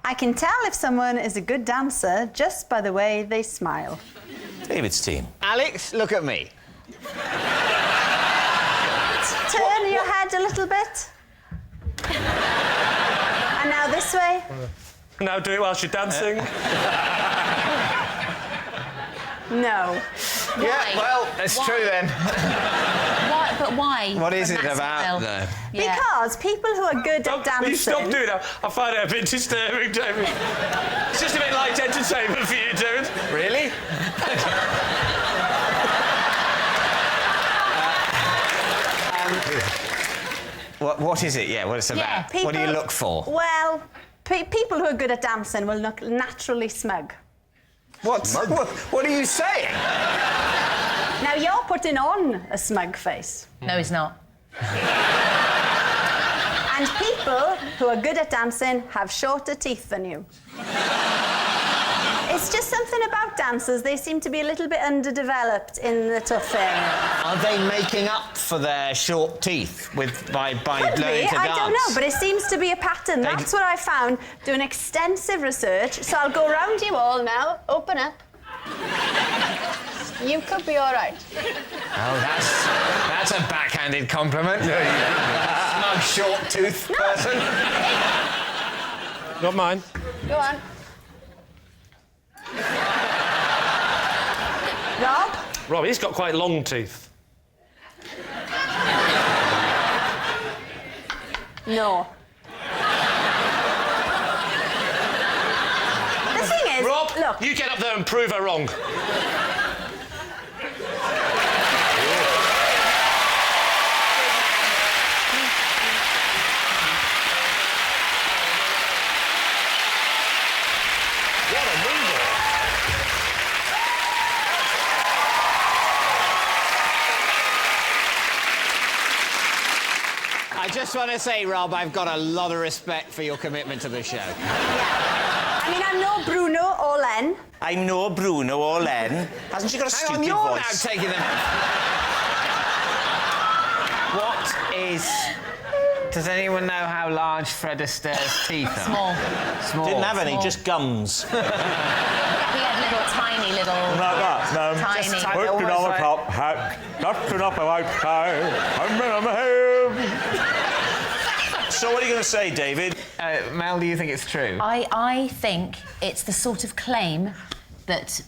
I can tell if someone is a good dancer just by the way they smile. David's team. Alex, look at me. Turn your head a little bit. And now this way. Now do it whilst you're dancing. No. Yeah, well, that's true then. Why? But why? What is From it that about? smile? No. Yeah. Because people who are good at dancing... Will you stop doing that? I find it a bit disturbing, David. It's just a bit light entertainment for you, David. Really? What is it? Yeah, what it's about? People, what do you look for? Well, people who are good at dancing will look naturally smug. What are you saying? Now, you're putting on a smug face. No, he's not. And people who are good at dancing have shorter teeth than you. It's just something about dancers. They seem to be a little bit underdeveloped in the tough area. Are they making up for their short teeth by Could learning be. to dance? I don't know, but it seems to be a pattern. That's what I found doing extensive research. So I'll go round you all now. Open up. You could be all right. Oh, that's a backhanded compliment. Smug, short-toothed person. Not mine. Go on. Rob? Rob, he's got quite long teeth. No. The thing is, Rob, look. you get up there and prove her wrong. I just want to say, Rob, I've got a lot of respect for your commitment to the show. Yeah. I mean, I'm no Bruno or Len. I'm no Bruno or Len. Hasn't she got a Hang on, stupid you're voice? now taking them. What is... Does anyone know how large Fred Astaire's teeth are? Small. Small. Didn't have any, Small. just gums. He had little, tiny little... Like that, no. Tiny. Just tiny. Put it on the top hat, dusting up outside, I'm home. So what are you going to say, David? Mel, do you think it's true? I think it's the sort of claim that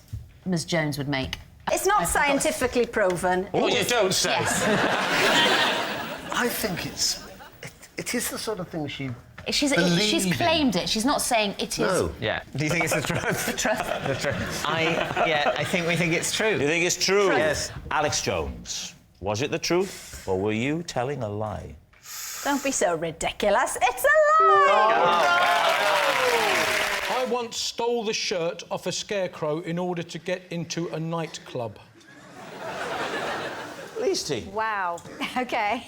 Ms Jones would make. It's not scientifically proven. Oh, you don't say. Yes. I think it is the sort of thing she's She's claimed it. She's not saying it is. No. Yeah. Do you think it's the truth? The truth. The truth. I think we think it's true. You think it's true? Yes. Alex Jones, was it the truth, or were you telling a lie? Don't be so ridiculous. It's a lie! I once stole the shirt off a scarecrow in order to get into a nightclub. Leasty. Wow. OK.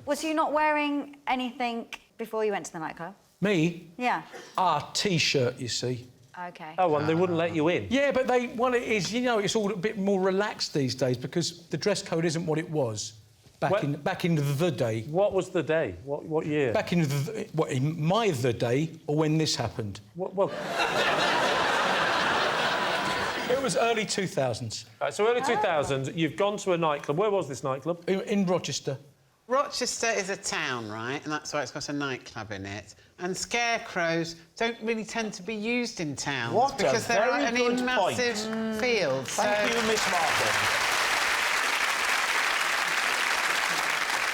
Was you not wearing anything before you went to the nightclub? Me? Yeah. T-shirt, you see. OK. Oh, and they wouldn't let you in? Yeah, but well, it is, you know, it's all a bit more relaxed these days because the dress code isn't what it was back in the day. What was the day? What year? Back in the day, or when this happened? Well... It was early 2000s. Right, so early 2000s, you've gone to a nightclub. Where was this nightclub? In Rochester. Rochester is a town, right? And that's why it's got a nightclub in it. And scarecrows don't really tend to be used in towns What a because they're very out good in massive point. fields. Thank you, Miss Martin.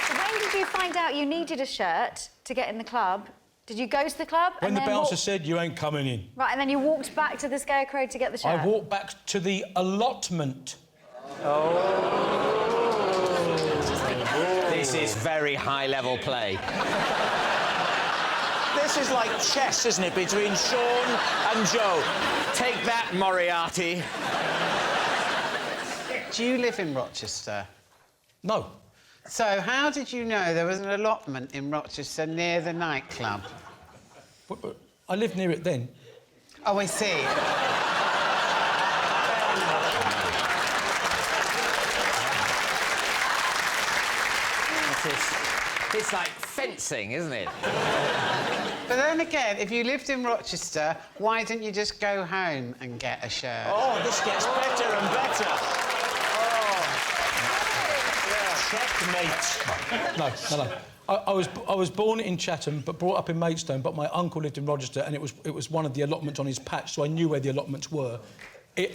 So when did you find out you needed a shirt to get in the club? Did you go to the club? When and the then bouncer said, you ain't coming in. Right, and then you walked back to the scarecrow to get the shirt? I walked back to the allotment. This is very high-level play. This is like chess, isn't it, between Shaun and Joe? Take that, Moriarty. Do you live in Rochester? No. So how did you know there was an allotment in Rochester near the nightclub? But I lived near it then. Oh, I see. It's like fencing, isn't it? But then again, if you lived in Rochester, why didn't you just go home and get a shirt? Oh, this gets better and better. Checkmate. No. I was born in Chatham, but brought up in Maidstone. But my uncle lived in Rochester, and it was one of the allotments on his patch, so I knew where the allotments were.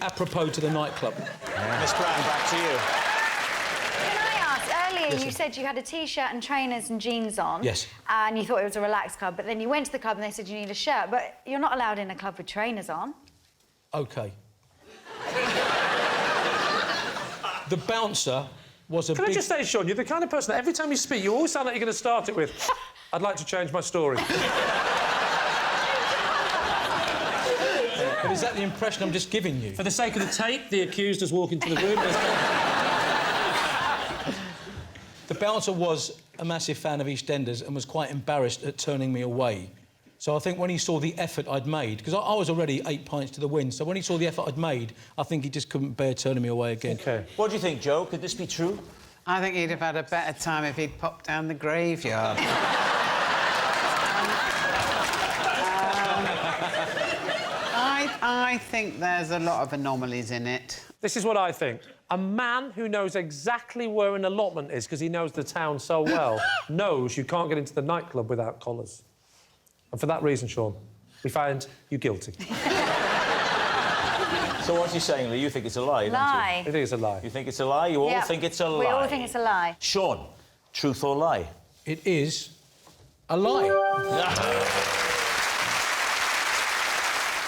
Apropos to the nightclub. Miss Brown, back to you. Can I ask, earlier you said you had a T-shirt and trainers and jeans on. Yes. And you thought it was a relaxed club, but then you went to the club and they said you need a shirt, but you're not allowed in a club with trainers on. OK. The bouncer was a Can big... I just say, Shaun, you're the kind of person that every time you speak, you always sound like you're going to start it with, I'd like to change my story. But is that the impression I'm just giving you? For the sake of the tape, the accused has walked into the room. The bouncer was a massive fan of EastEnders and was quite embarrassed at turning me away. So I think when he saw the effort I'd made, because I was already 8 pints to the wind, so when he saw the effort I'd made, I think he just couldn't bear turning me away again. OK. What do you think, Joe? Could this be true? I think he'd have had a better time if he'd popped down the graveyard. I think there's a lot of anomalies in it. This is what I think. A man who knows exactly where an allotment is because he knows the town so well knows you can't get into the nightclub without collars. And for that reason, Shaun, we find you guilty. So what are you saying, Lee? You think it's a lie, don't you? Lie. I think it's a lie. You think it's a lie? You all think it's a lie? We all think it's a lie. Shaun, truth or lie? It is a lie.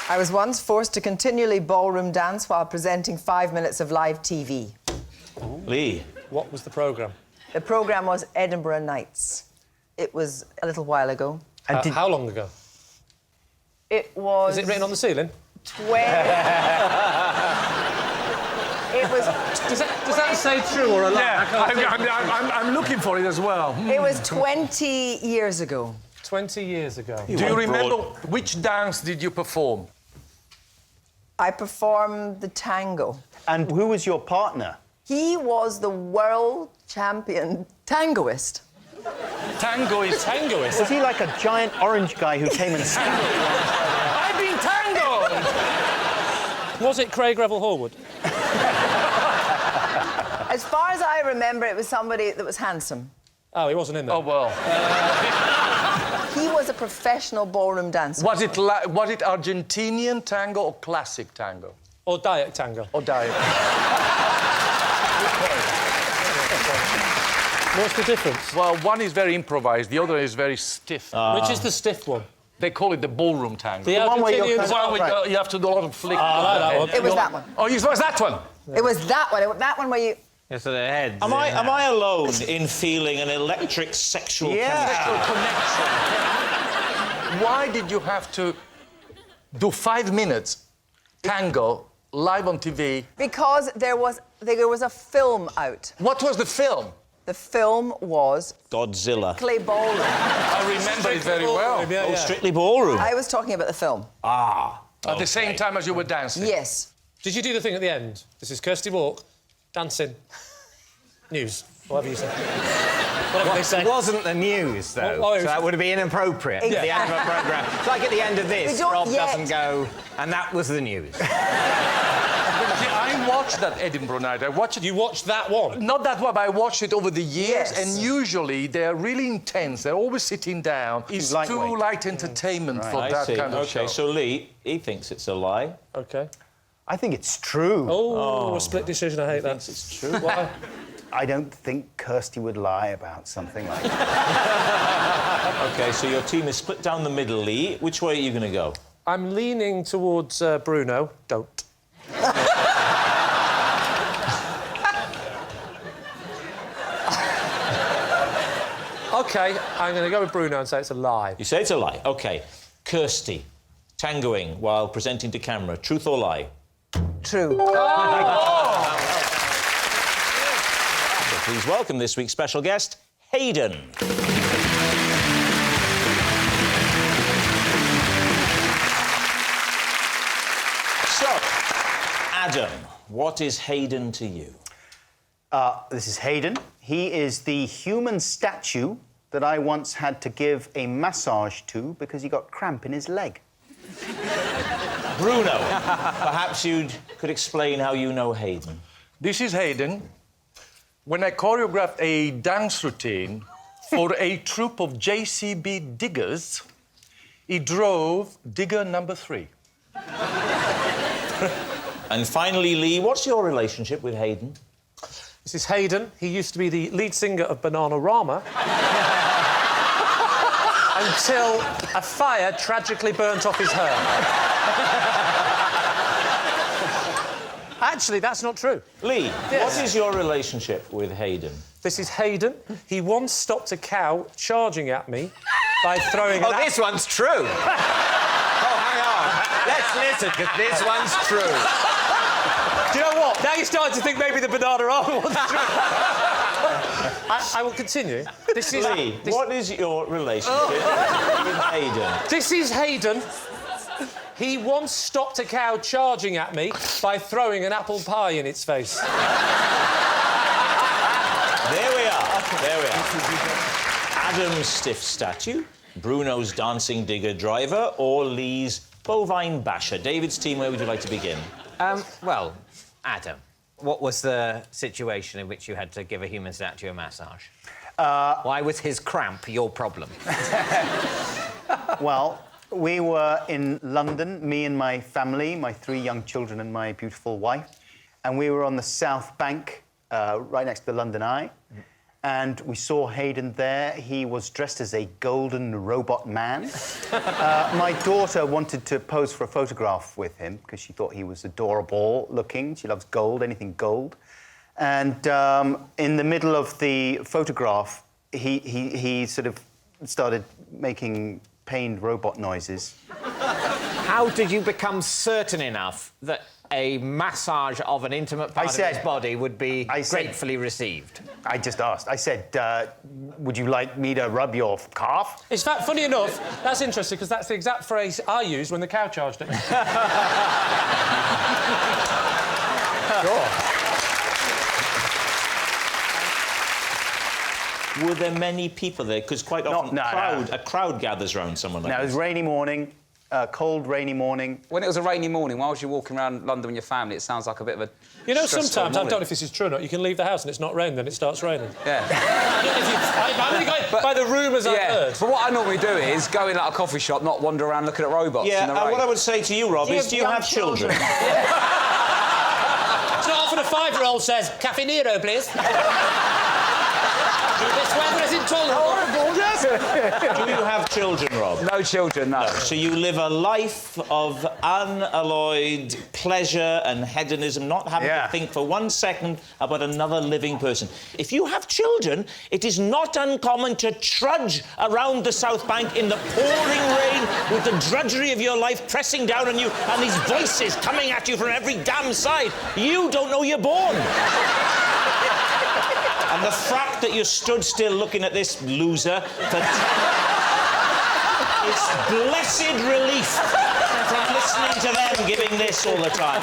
I was once forced to continually ballroom dance while presenting 5 minutes of live TV. Lee. What was the programme? The programme was Edinburgh Nights. It was a little while ago. How long ago? It was... Is it written on the ceiling? It was... Does that say true or a lie? Yeah, I'm looking for it as well. It was 20 years ago. 20 years ago. Do you remember which dance did you perform? I performed the tango. And who was your partner? He was the world champion tangoist. Tangoist? Was he like a giant orange guy who came and sang? I've been tangoed! Was it Craig Revel Horwood? As far as I remember, it was somebody that was handsome. Oh, he wasn't in there. Oh, well. He was a professional ballroom dancer. Was it Argentinian tango or classic tango? Or diet tango. Or diet. What's the difference? Well, one is very improvised, the other is very stiff. Which is the stiff one? They call it the ballroom tango. The one where Argentinians... you're you have to do a lot of flick. I like that one. It was that one. Oh, it was that one? It was that one. That one where you... Yeah, so their heads. Am I alone in feeling an electric sexual chemistry? Connection. Why did you have to do 5 minutes tango live on TV? Because there was a film out. What was the film? The film was... Godzilla. Strictly Ballroom. I remember it very well. Oh, Strictly Ballroom. I was talking about the film. At the same time as you were dancing? Yes. Did you do the thing at the end? This is Kirsty Wark, dancing, news, whatever you say. Whatever they say. It wasn't the news, though, Oh, so that would be inappropriate at the end of a programme. It's like at the end of this, Rob doesn't go, and that was the news. I watched that Edinburgh Night. I watched it. You watched that one? Not that one, but I watched it over the years, Yes. and usually they're really intense. They're always sitting down. It's too lightweight. light entertainment for I that see. kind of show. OK, so Lee, he thinks it's a lie. OK. I think it's true. Oh, a split decision, I hate that. Thinks it's true. Why? I don't think Kirsty would lie about something like that. OK, so your team is split down the middle, Lee. Which way are you going to go? I'm leaning towards Bruno. Don't. OK, I'm going to go with Bruno and say it's a lie. You say it's a lie. OK. Kirsty, tangoing while presenting to camera. Truth or lie? True. So please welcome this week's special guest, Hayden. So, Adam, what is Hayden to you? This is Hayden. He is the human statue that I once had to give a massage to because he got cramp in his leg? Bruno, perhaps you could explain how you know Hayden. This is Hayden. When I choreographed a dance routine for a troupe of JCB diggers, he drove digger number 3. And finally, Lee, what's your relationship with Hayden? This is Hayden. He used to be the lead singer of Bananarama until a fire tragically burnt off his hair. Actually, that's not true. Lee, Yes. what is your relationship with Hayden? This is Hayden. He once stopped a cow charging at me by throwing an this one's true. Oh, hang on. Let's listen, because this one's true. Do you know what? Now you're starting to think maybe the Bananarama was true. I will continue. This is... Lee, what is your relationship with Hayden? This is Hayden. He once stopped a cow charging at me by throwing an apple pie in its face. There we are. There we are. Adam's stiff statue, Bruno's dancing digger driver, or Lee's bovine basher. David's team, where would you like to begin? Well, Adam, what was the situation in which you had to give a human statue a massage? Why was his cramp your problem? Well, we were in London, me and my family, my 3 young children and my beautiful wife, and we were on the South Bank, right next to the London Eye, and we saw Hayden there. He was dressed as a golden robot man. My daughter wanted to pose for a photograph with him because she thought he was adorable looking. She loves gold, anything gold. And in the middle of the photograph, he sort of started making pained robot noises. How did you become certain enough that a massage of an intimate part of his body would be gratefully received? I just asked. I said, would you like me to rub your calf? In fact, funny enough, that's interesting because that's the exact phrase I used when the cow charged at me. Sure. Were there many people there? Because quite often a crowd gathers around someone like No, this. it was rainy morning, cold, rainy morning. When it was a rainy morning, why was you walking around London with your family? It sounds like a bit of a... You know, stressful sometimes, I morning. don't know if this is true or not, you can leave the house and it's not raining, then it starts raining. Yeah. I'm only going by the rumours I've heard. But what I normally do is go in like a coffee shop, not wander around looking at robots in the rain. What I would say to you, Rob, is do you have children? It's not often a 5-year-old says, Caffè Nero, please. This weather is intolerable. Do you have children, Rob? No children, no. So you live a life of unalloyed pleasure and hedonism, not having to think for 1 second about another living person. If you have children, it is not uncommon to trudge around the South Bank in the pouring rain with the drudgery of your life pressing down on you and these voices coming at you from every damn side. You don't know you're born. And the fact that you stood still looking at this loser for it's blessed relief from listening to them giving this all the time.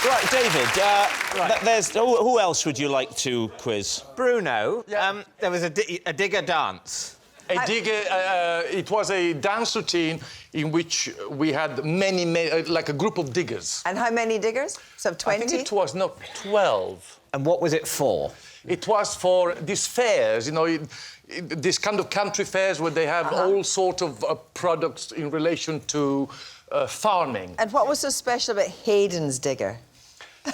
Right, David, there's... Who else would you like to quiz? Bruno, there was a digger dance. It was a dance routine in which we had many, like a group of diggers. And how many diggers? So 20? I think it was, no, 12. And what was it for? It was for these fairs, you know, this kind of country fairs where they have all sorts of products in relation to farming. And what was so special about Hayden's digger?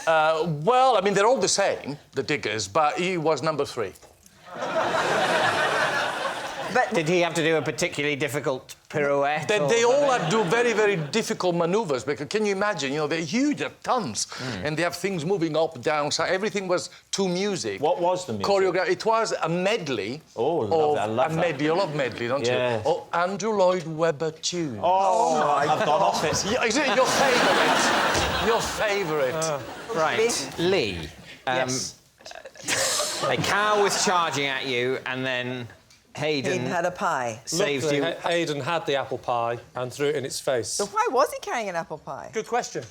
Well, I mean, they're all the same, the diggers, but he was number 3. But did he have to do a particularly difficult pirouette? They all had to do very, very difficult manoeuvres, because can you imagine, you know, they're huge, they're tons, and they have things moving up, down, so everything was to music. What was the music? Choreographed. It was a medley. Oh, love that, I love that. medley, you love medley, don't Yes. you? Oh, Andrew Lloyd Webber tunes. Oh, I've gone off it. Yeah, is it your favourite? Your favourite. Right. Lee. Yes. A cow was charging at you, and then Hayden had a pie. Saved Luckily, you. Hayden had the apple pie and threw it in its face. So why was he carrying an apple pie? Good question.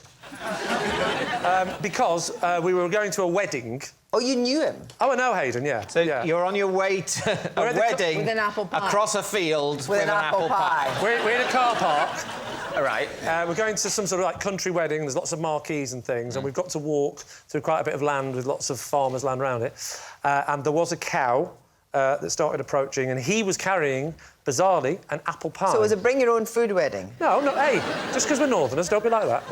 Because we were going to a wedding. Oh, you knew him? Oh, I know Hayden, yeah. So you're on your way to a wedding with an apple pie. across a field with an apple pie. We're in a car park. All right. We're going to some sort of like country wedding. There's lots of marquees and things, and we've got to walk through quite a bit of land with lots of farmers' land around it. And there was a cow that started approaching, and he was carrying, bizarrely, an apple pie. So it was a bring-your-own-food wedding? No, hey, just because we're Northerners, don't be like that.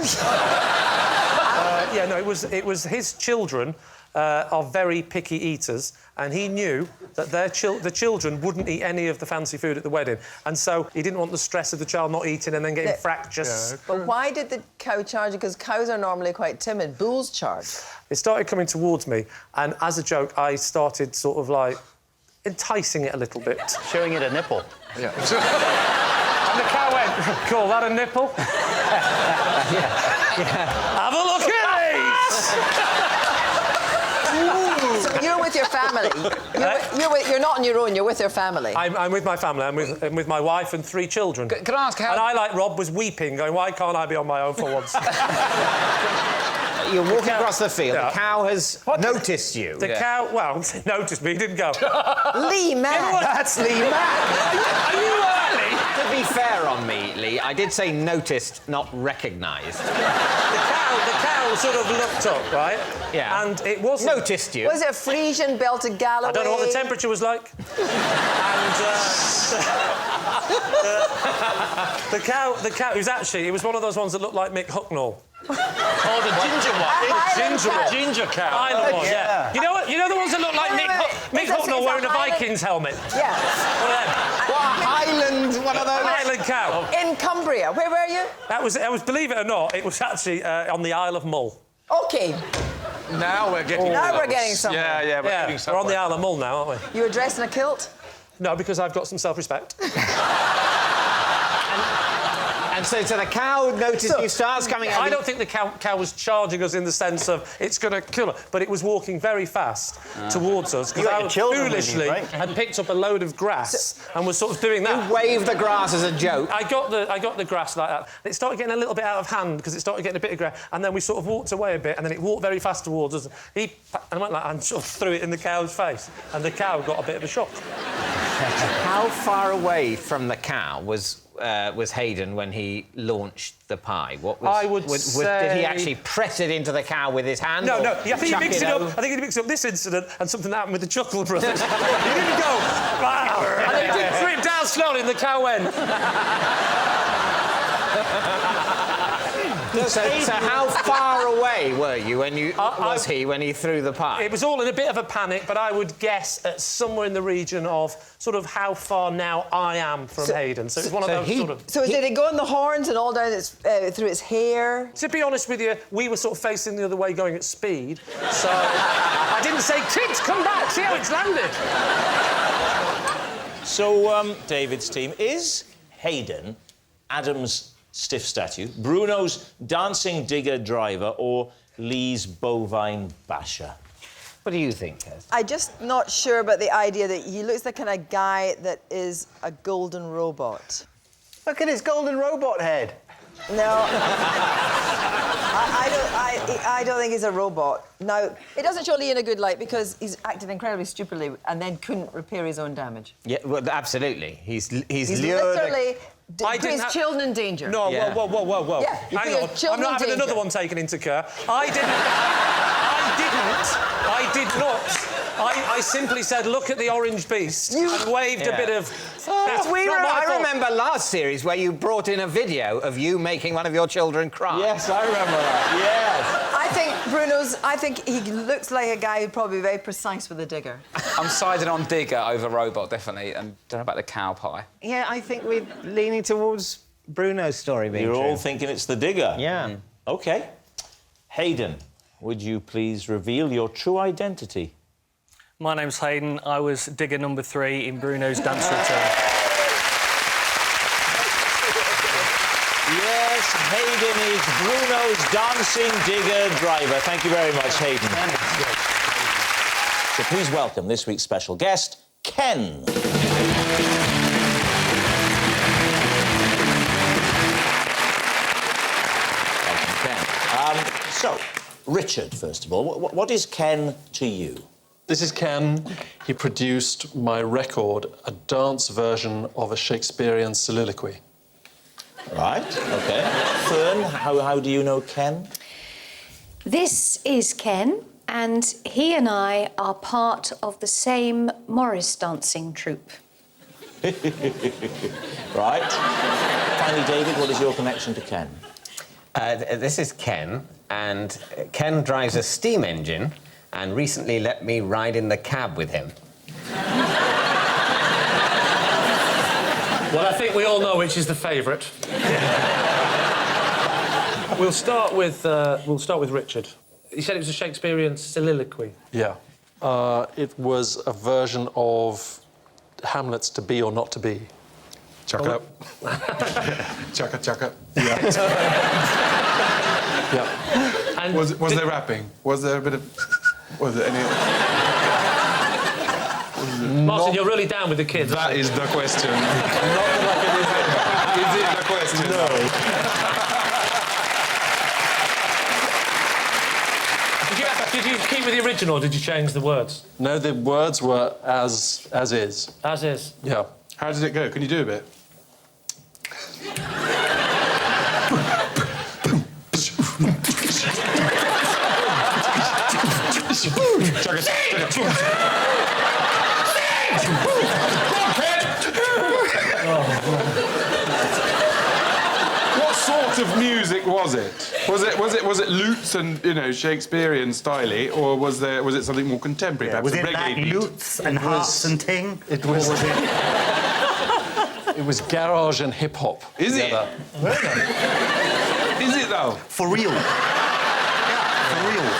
Yeah, no, it was his children are very picky eaters, and he knew that the children wouldn't eat any of the fancy food at the wedding, and so he didn't want the stress of the child not eating and then getting fractious. Yeah. But why did the cow charge you? Because cows are normally quite timid. Bulls charge. It started coming towards me, and as a joke, I started sort of like enticing it a little bit. Showing it a nipple. Yeah. And the cow went, call that a nipple? Have a look at these! So you're with your family. You're not on your own, you're with your family. I'm with my family. I'm with my wife and 3 children. Can I ask how... And I, like Rob, was weeping, going, why can't I be on my own for once? You're walking across the field. Yeah. The cow has noticed you. The cow, well, noticed me, he didn't go. Lee Mack! That's Lee Mack! Are you early? To be fair on me, Lee, I did say noticed, not recognised. The cow sort of looked up, right? Yeah. And it wasn't... Noticed you. Was it Frisian, belted Galloway? I don't know what the temperature was like. And the cow, it was one of those ones that looked like Mick Hucknall. Oh, the ginger one. Ginger cow. Island one, yeah. You know the ones that look like Mick Hucknall wearing a Vikings helmet? Yeah. One of those? Highland cow. In Cumbria. Where were you? That was, believe it or not, it was actually on the Isle of Mull. OK. Now we're getting... Now we're getting somewhere. Yeah, we're getting somewhere. We're on the Isle of Mull now, aren't we? You were dressed in a kilt? No, because I've got some self-respect. And so the cow noticed you, starts coming out... I don't think the cow was charging us in the sense of it's going to kill her, but it was walking very fast towards us because I foolishly had picked up a load of grass and was sort of doing that. You waved the grass as a joke. I got the grass like that. It started getting a little bit out of hand because it started getting a bit of grass, and then we sort of walked away a bit, and then it walked very fast towards us. And I went like and sort of threw it in the cow's face, and the cow got a bit of a shock. How far away from the cow was Hayden when he launched the pie? What was, I would say... Did he actually press it into the cow with his hand? No. I think he mixed it up. I think he mixed up this incident and something that happened with the Chuckle Brothers. He didn't go... And then he did threw it down slowly and the cow went... So how far away were you when you when he threw the pie? It was all in a bit of a panic, but I would guess at somewhere in the region of sort of how far now I am from Hayden. So it was one of those sort of... So did it go in the horns and all down through its hair? To be honest with you, we were sort of facing the other way going at speed, so I didn't say, kids, come back, see how it's landed. So, David's team, is Hayden Adam's stiff statue, Bruno's dancing digger driver, or Lee's bovine basher? What do you think, Kez? I'm just not sure about the idea that he looks the kind of guy that is a golden robot. Look at his golden robot head. No. I don't think he's a robot. Now, it doesn't show Lee in a good light because he's acted incredibly stupidly and then couldn't repair his own damage. Yeah, well, absolutely. He's literally... Put his children in danger. No, yeah. whoa. Yeah, Hang on, I'm not having another one taken into care. I did not. I simply said, look at the orange beast, and waved a bit of... I remember last series where you brought in a video of you making one of your children cry. Yes, I remember that, yes. I think he looks like a guy who'd probably be very precise with a digger. I'm siding on digger over robot, definitely, and don't know about the cow pie. Yeah, I think we're leaning towards Bruno's story being You're true. all thinking it's the digger? Yeah. OK. Hayden, would you please reveal your true identity? My name's Hayden. I was digger number 3 in Bruno's dance routine. Yes, Hayden is Bruno's dancing digger driver. Thank you very much, Hayden. So please welcome this week's special guest, Ken. Richard, first of all, what is Ken to you? This is Ken. He produced my record, a dance version of a Shakespearean soliloquy. Right, OK. Fern, how do you know Ken? This is Ken, and he and I are part of the same Morris dancing troupe. Right. Finally, David, what is your connection to Ken? This is Ken, and Ken drives a steam engine and recently let me ride in the cab with him. Well, I think we all know which is the favourite. We'll start with Richard. You said it was a Shakespearean soliloquy. Yeah. It was a version of Hamlet's To Be or Not to Be. Chuck up. Chugga, chugga. Yeah. Yeah. And was there rapping? Was there a bit of... Was there any... Martin, you're really down with the kids. That is the question. Not that I can is it the question? No. Did you keep with the original, or did you change the words? No, the words were as is. As is? Yeah. How did it go? Can you do a bit? What sort of music was it? Was it lutes and Shakespearean styly, or was it something more contemporary? Yeah, Perhaps was a it reggae like beat? lutes and harps and ting? It was. It was garage and hip hop. Is it? Is it though? For real.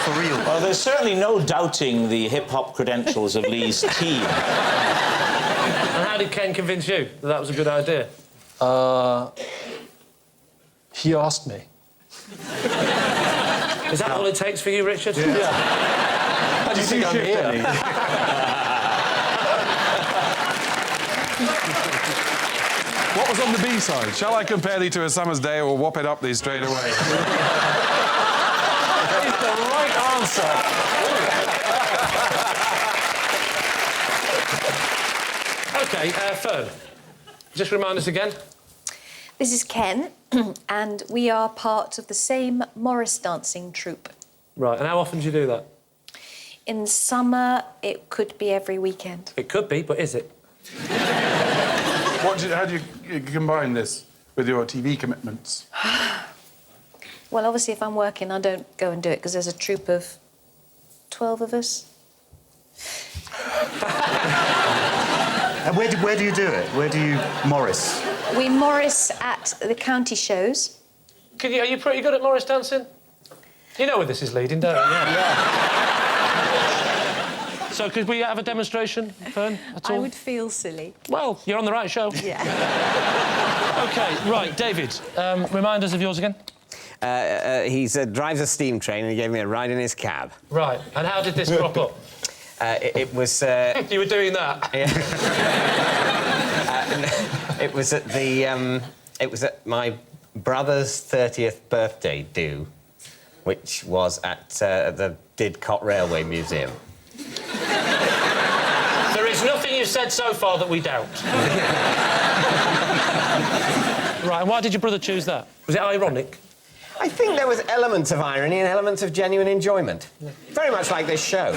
For real. Well, there's certainly no doubting the hip-hop credentials of Lee's team. And how did Ken convince you that was a good idea? He asked me. Is that all it takes for you, Richard? Yeah. How do you think I'm here? What was on the B-side? Shall I compare thee to a summer's day or whop it up thee straight away? That is the right answer. OK, Fern, just remind us again. This is Ken, and we are part of the same Morris dancing troupe. Right, and how often do you do that? In summer, it could be every weekend. It could be, but is it? How do you combine this with your TV commitments? Well, obviously, if I'm working, I don't go and do it because there's a troupe of 12 of us. And where do you do it? Where do you Morris? We Morris at the county shows. Are you pretty good at Morris dancing? You know where this is leading, don't you? Yeah. So could we have a demonstration, Fern, at all? I would feel silly. Well, you're on the right show. Yeah. OK, right, David, remind us of yours again. He drives a steam train and he gave me a ride in his cab. Right, and how did this crop up? It was... You were doing that? Yeah. It was at the... it was at my brother's 30th birthday do, which was at the Didcot Railway Museum. There is nothing you've said so far that we doubt. Right, and why did your brother choose that? Was it ironic? I think there was elements of irony and elements of genuine enjoyment. Yeah. Very much like this show.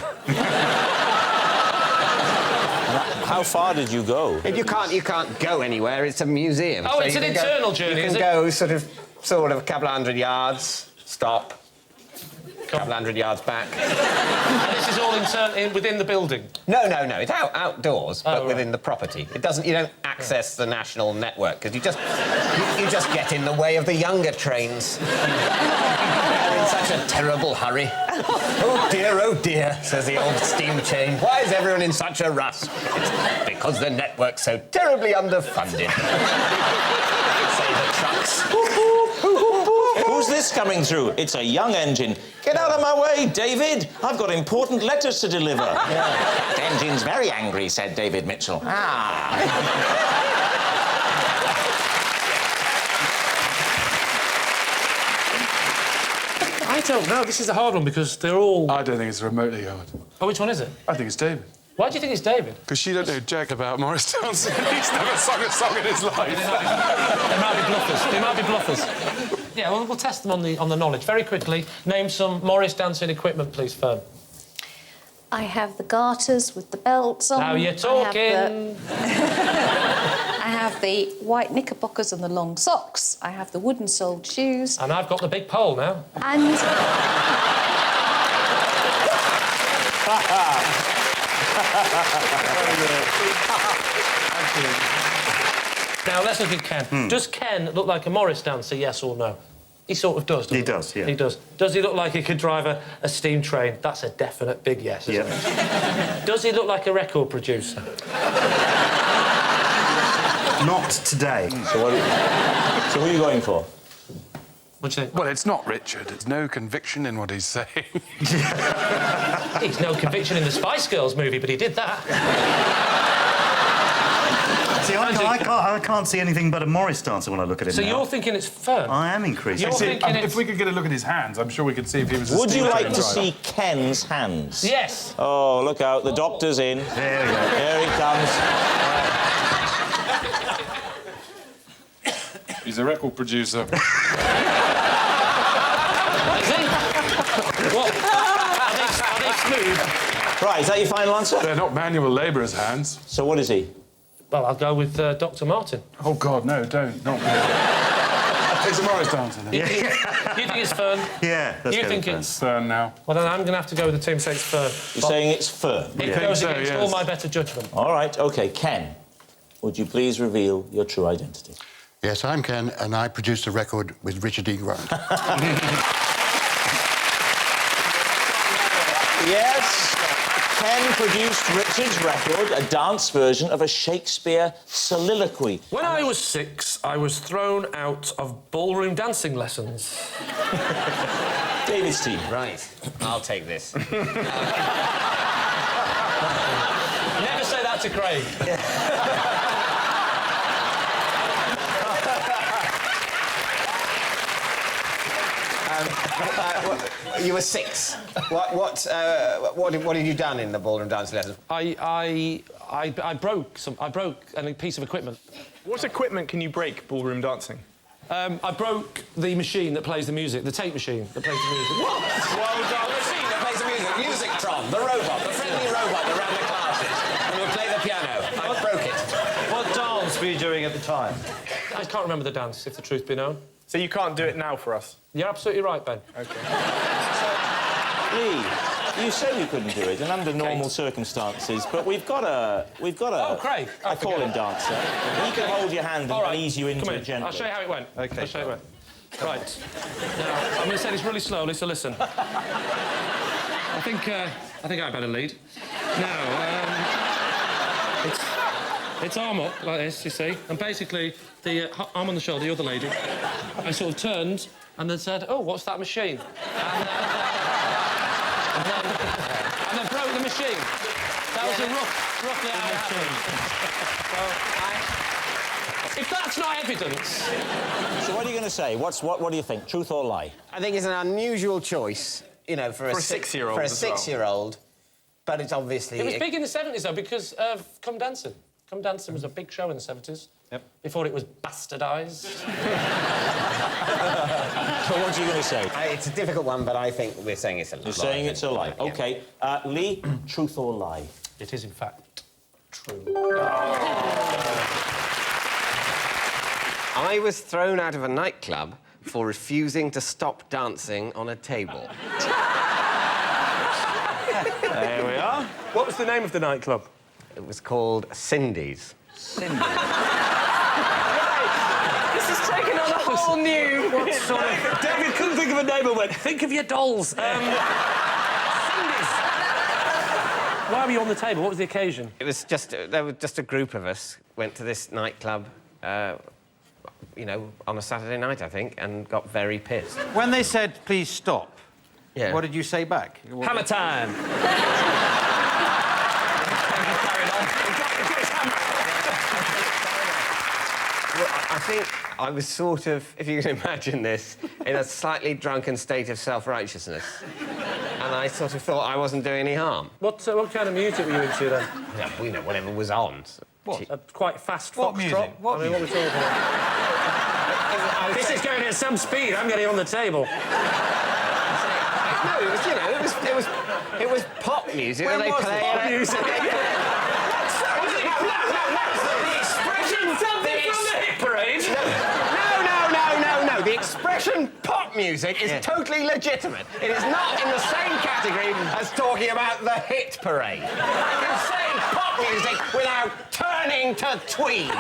How far did you go? You can't go anywhere. It's a museum. Oh, so it's an internal journey, is it? You can go sort of a couple of hundred yards, stop, a couple of hundred yards back. And this is all within the building? No. It's outdoors, but right. within the property. You don't access the national network because you just get in the way of the younger trains. They're in such a terrible hurry. Oh dear, says the old steam chain. Why is everyone in such a rush? It's because the network's so terribly underfunded. Say the trucks. Who's this coming through? It's a young engine. Get out of my way, David. I've got important letters to deliver. That engine's very angry, said David Mitchell. I I don't know. This is a hard one because they're all... I don't think it's remotely hard. Oh, which one is it? I think it's David. Why do you think it's David? Because she don't know jack about Morris dancing. He's never sung a song in his life. They might be bluffers. They might be bluffers. Yeah, well, we'll test them on the knowledge. Very quickly, name some Morris dancing equipment, please, Fern. I have the garters with the belts on. Now you're talking. I have the white knickerbockers and the long socks. I have the wooden-soled shoes. And I've got the big pole now. And... Now, let's look at Ken. Does Ken look like a Morris dancer, yes or no? He sort of does, doesn't he? He does, yeah. He does. Does he look like he could drive a steam train? That's a definite big yes, isn't it? Does he look like a record producer? Not today. So what are you going for? What do you think? Well, it's not Richard. There's no conviction in what he's saying. He's no conviction in the Spice Girls movie, but he did that. See, I can't see anything but a Morris dancer when I look at him So now. you're thinking it's Fern? I am increasing. If we could get a look at his hands, I'm sure we could see if he was a Would you steam like train to driver. see Ken's hands? Yes. Oh, look out. The doctor's in. There we go. Here he comes. He's a record producer. Is he? What? Are they smooth? Right, is that your final answer? They're not manual labourers' hands. So what is he? Well, I'll go with Dr. Martin. Oh, God, no, don't. Not me. It's a Morris dancer, then. You think it's Fern? Yeah, that's You good. think it's... Fern now. Well, then I'm going to have to go with the team saying it's Fern. You're saying it's Fern? It goes against all my better judgment. All right, OK. Ken, would you please reveal your true identity? Yes, I'm Ken, and I produced a record with Richard E. Grant. Yes, Ken produced Richard's record, a dance version of a Shakespeare soliloquy. When I was 6, I was thrown out of ballroom dancing lessons. David's team. Right, I'll take this. Never say that to Craig. You were 6. What had you done in the ballroom dancing lessons? I broke a piece of equipment. What equipment can you break ballroom dancing? I broke the machine that plays the music, the tape machine that plays the music. What? Well done. The machine that plays the music. Musictron, the robot, the friendly robot that ran the classes and would play the piano. I broke it. What dance were you doing at the time? I can't remember the dance, if the truth be known. So you can't do it now for us? You're absolutely right, Ben. OK. Lee, you say we couldn't do it, and under normal circumstances, but we've got a... Oh, Craig. I call him dancer. He can hold your hand and ease you into it gently. I'll show you how it went. OK. I'll show you how it went. Right. Now, I'm going to say this really slowly, so listen. I think I better lead. Now, it's arm up, like this, you see, and basically, the arm on the shoulder, you're the lady. I sort of turned and then said, oh, what's that machine? And then broke the machine. That was roughly how it happened. If that's not evidence... So what are you going to say? What do you think? Truth or lie? I think it's an unusual choice, you know, for a 6-year-old. For a 6-year-old, but it's obviously... It was big in the 70s, though, because of Come Dancing. Come Dancing was a big show in the 70s. Yep. Before it was bastardised. So what are you going to say? It's a difficult one, but I think we're saying it's a lie. You're saying it's a lie. Yeah. OK. Lee, truth or lie? It is, in fact, true. I was thrown out of a nightclub for refusing to stop dancing on a table. There we are. What was the name of the nightclub? It was called Cindy's. This is taking on a whole new... David couldn't think of a name and went, think of your dolls. Cindy's. Why were you on the table? What was the occasion? It was just... there was just a group of us went to this nightclub, you know, on a Saturday night, I think, and got very pissed. When they said, please stop, Yeah. what did you say back? Hammer time. Well, I think I was sort of, if you can imagine this, in a slightly drunken state of self-righteousness. And I sort of thought I wasn't doing any harm. What kind of music were you into then? Yeah, well, you know, whatever was on. What? A quite fast What foxtrot? music? What I mean, what are we talking about? This is going at some speed. I'm getting on the table. No, it was, you know, it was pop music. When that they was play pop music? No. The expression pop music is totally legitimate. It is not in the same category as talking about the hit parade. You can say pop music without turning to tweed.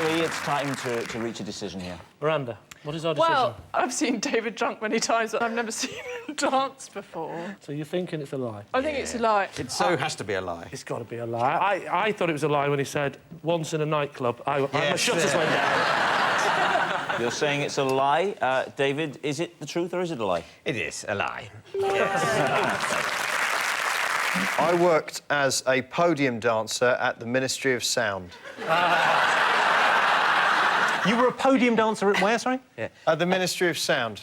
Lee, it's time to reach a decision here. Miranda, what is our decision? Well, I've seen David drunk many times, but I've never seen him dance before. So you're thinking it's a lie? I think it's a lie. It so has to be a lie. It's got to be a lie. I thought it was a lie when he said, once in a nightclub, my shutters went down. You're saying it's a lie. David, is it the truth or is it a lie? It is a lie. I worked as a podium dancer at the Ministry of Sound. You were a podium dancer at where, sorry? Yeah. At the Ministry of Sound.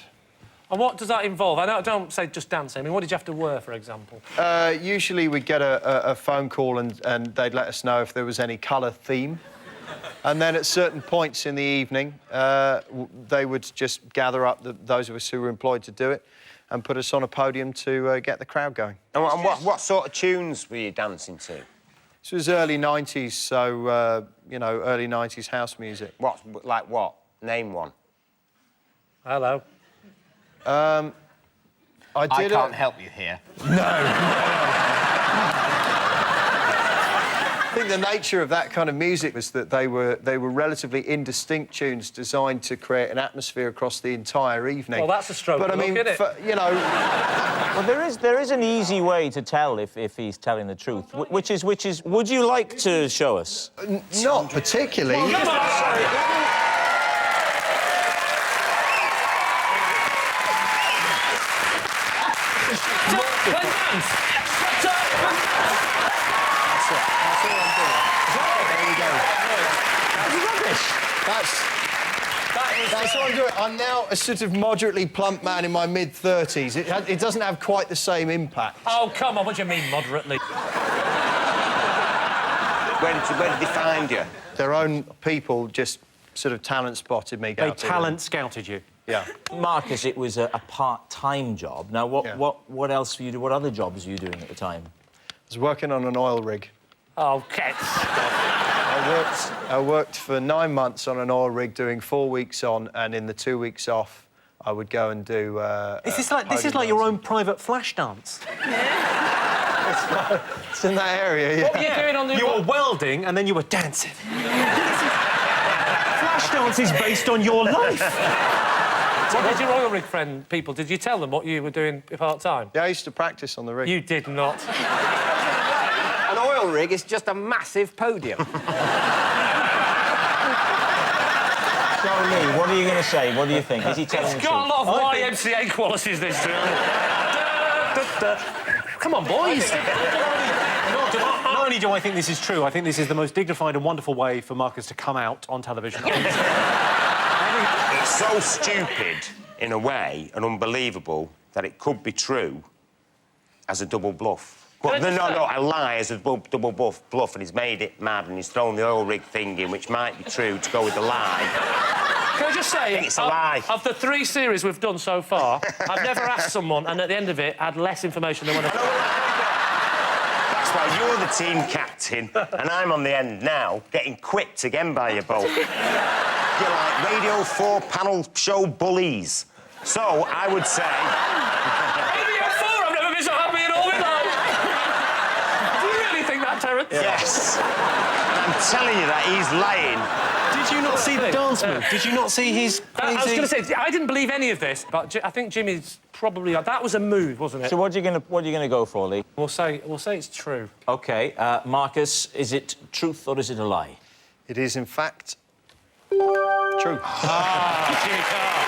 And what does that involve? I don't say just dancing. I mean, what did you have to wear, for example? Usually we'd get a phone call and they'd let us know if there was any colour theme. And then at certain points in the evening, they would just gather up those of us who were employed to do it and put us on a podium to get the crowd going. And what sort of tunes were you dancing to? This was early 90s, so, you know, early 90s house music. Like what? Name one. Hello. I can't help you here. I think the nature of that kind of music was that they were relatively indistinct tunes designed to create an atmosphere across the entire evening. Well, that's a stroke. But I mean, you know, well, there is an easy way to tell if he's telling the truth, which is. Would you like to show us? Not particularly. That's what I'm doing. I'm now a sort of moderately plump man in my mid-30s. It doesn't have quite the same impact. Oh, come on, what do you mean, moderately? Where did they find you? Their own people just sort of talent spotted me. They talent scouted you? Yeah. Marcus, it was a part-time job. Now, what else were you doing? What other jobs were you doing at the time? I was working on an oil rig. Oh, okay. I worked for 9 months on an oil rig, doing 4 weeks on, and in the 2 weeks off, I would go and do. This is like your own private flash dance. It's in that area. Yeah. What were you doing on the? You were welding, and then you were dancing. Flash dance is based on your life. What did your oil rig friend people? Did you tell them what you were doing part time? Yeah, I used to practice on the rig. You did not. An oil rig is just a massive podium. So, Lee, what are you going to say? What do you think? Is he telling the truth? It's got a lot of YMCA qualities, this tune. Come on, boys. Not only do I think this is true, I think this is the most dignified and wonderful way for Marcus to come out on television. It's so stupid, in a way, and unbelievable, that it could be true as a double bluff. Well, no, a lie as a double bluff, and he's made it mad, and he's thrown the oil rig thing in, which might be true, to go with the lie. Can I just say, it's a lie. Of the 3 series we've done so far, I've never asked someone, and at the end of it, had less information than when I... That's why you're the team captain, and I'm on the end now, getting quipped again by you both. You're like Radio 4 panel show bullies. So, I would say... Radio 4? I've never been so happy in all my life. Do you really think that, Terence? Yes. I'm telling you that he's lying. Did you not see the dance move? Did you not see his crazy... I was going to say, I didn't believe any of this, but I think Jimmy's probably... That was a move, wasn't it? So what are you going to go for, Lee? We'll say it's true. OK. Marcus, is it truth or is it a lie? It is, in fact, true. Jimmy Carr.